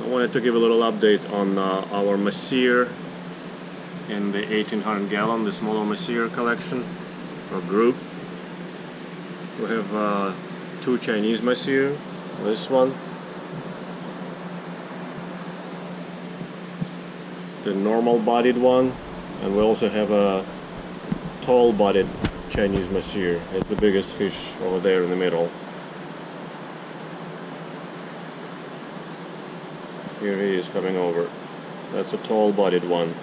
wanted to give a little update on our Mahseer in the 1800 gallon, the smaller Mahseer collection or group. We have two Chinese Mahseer, this one, the normal bodied one, and we also have a tall bodied Chinese Mahseer. It's the biggest fish over there in the middle. Here he is coming over. That's a tall bodied one.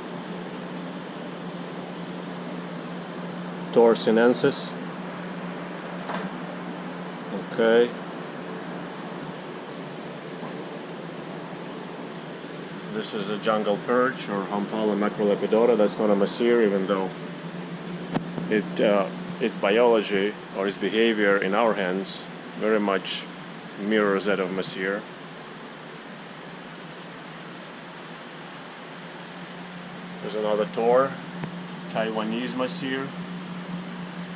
Sinensis. Okay. This is a jungle perch or Hampala macrolepidota. That's not a Mahseer, even though its biology or its behavior in our hands very much mirrors that of Mahseer. There's another tor, Taiwanese Mahseer,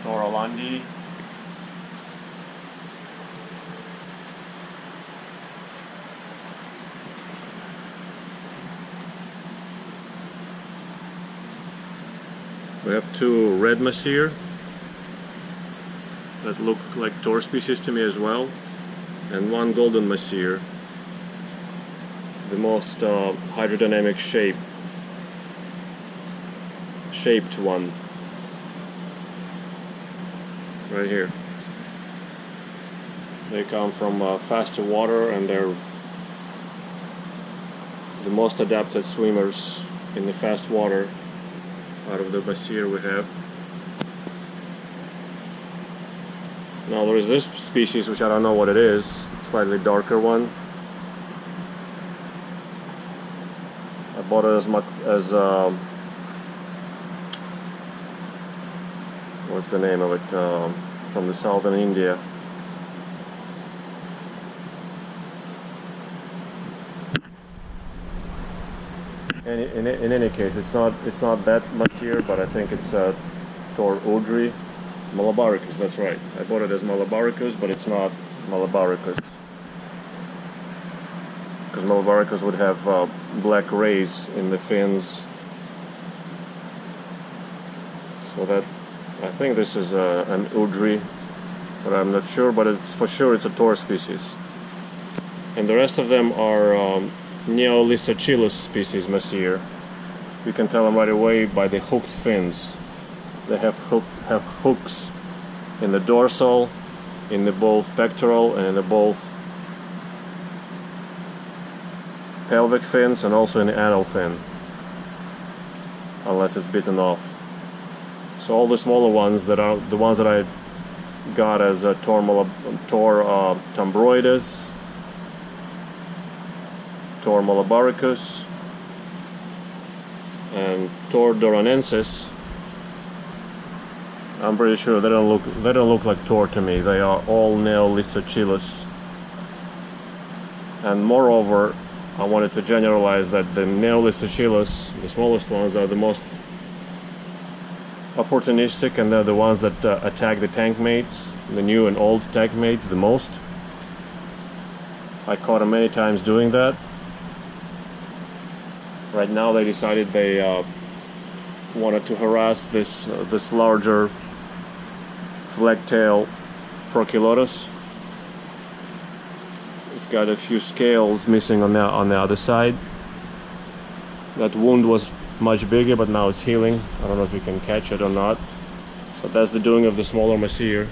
tor holandii. We have two red Mahseer that look like tor species to me as well, and one Golden Mahseer, the most hydrodynamic shaped one, right here. They come from faster water, and they're the most adapted swimmers in the fast water out of the Mahseer we have. Now there is this species which I don't know what it is, slightly darker one. I bought it as what's the name of it, from the southern India. In any case, it's not that Mahseer, but I think it's tor khudree, malabaricus. That's right. I bought it as malabaricus, but it's not malabaricus, because malabaricus would have black rays in the fins. So that, I think this is an khudree, but I'm not sure. But it's for sure it's a tor species, and the rest of them are Neolissochilus species Mahseer. You can tell them right away by the hooked fins. They have hooks in the dorsal, in the both pectoral, and in the both pelvic fins, and also in the anal fin, unless it's bitten off. So all the smaller ones that are the ones that I got as a tor tambroides, tor malabaricus, and tor douronensis, I'm pretty sure they don't look like tor to me. They are all Neolissochilus. And moreover, I wanted to generalize that the Neolissochilus, the smallest ones, are the most opportunistic, and they're the ones that attack the tankmates, the new and old tankmates, the most. I caught them many times doing that. Right now they decided they wanted to harass this larger flag-tail Prochilotus. It's got a few scales missing on the other side. That wound was much bigger, but now it's healing. I don't know if you can catch it or not, but that's the doing of the smaller Mahseer.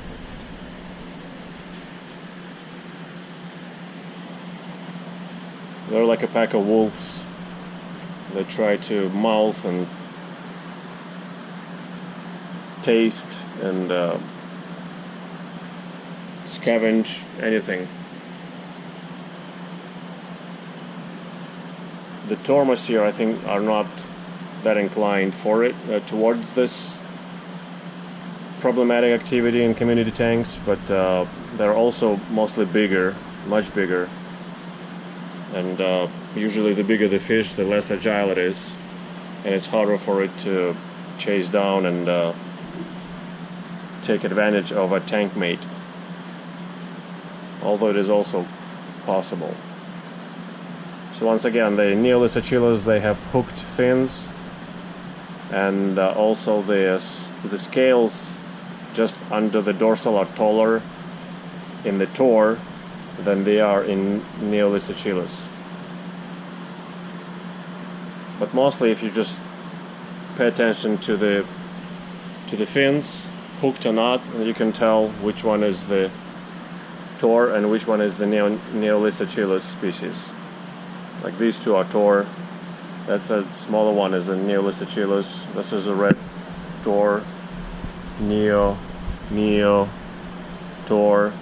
They're like a pack of wolves. They try to mouth and taste and scavenge anything. The tor Mahseer, I think, are not that inclined for it towards this problematic activity in community tanks, but they're also mostly bigger, much bigger. And usually the bigger the fish, the less agile it is, and it's harder for it to chase down and take advantage of a tank mate, although it is also possible. So once again, the Neolissochilus, they have hooked fins, and also the scales just under the dorsal are taller in the tor than they are in Neolissochilus. But mostly, if you just pay attention to the fins, hooked or not, you can tell which one is the tor and which one is the Neolissochilus species. Like these two are tor. That's a smaller one is a Neolissochilus. This is a red tor. Neo, tor.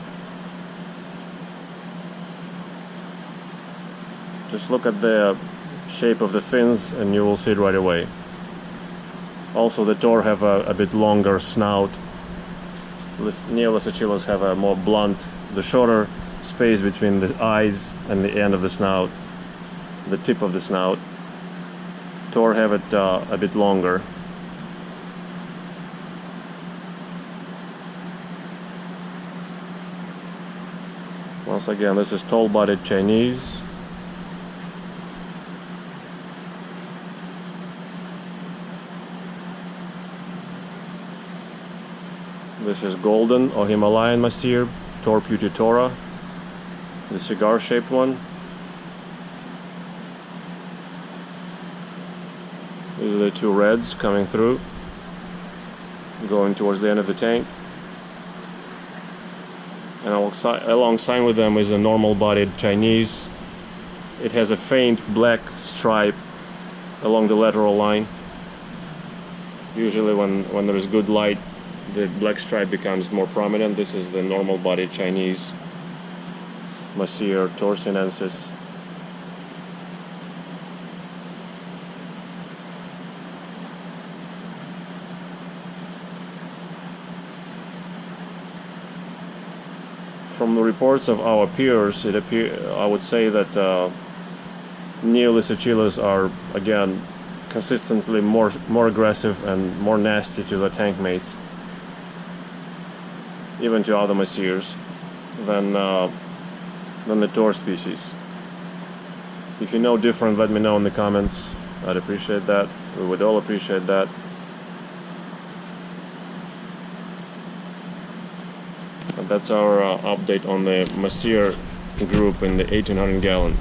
Just look at the shape of the fins and you will see it right away. Also, the tor have a bit longer snout. Neolissochilus have a more blunt, the shorter space between the eyes and the end of the snout, the tip of the snout. Tor have it a bit longer. Once again, this is tall-bodied Chinese. This is Golden or Himalayan Mahseer, tor putitora, the cigar-shaped one. These are the two reds coming through, going towards the end of the tank. And alongside with them is a normal-bodied Chinese. It has a faint black stripe along the lateral line. Usually when there is good light, the black stripe becomes more prominent. This is the normal-bodied Chinese Mahseer, tor sinensis. From the reports of our peers, I would say that Neolissochilus are again consistently more aggressive and more nasty to the tank mates, even to other Mahseers, than the tor species. If you know different, let me know in the comments. I'd appreciate that. We would all appreciate that. And that's our update on the Mahseer group in the 1800 gallon.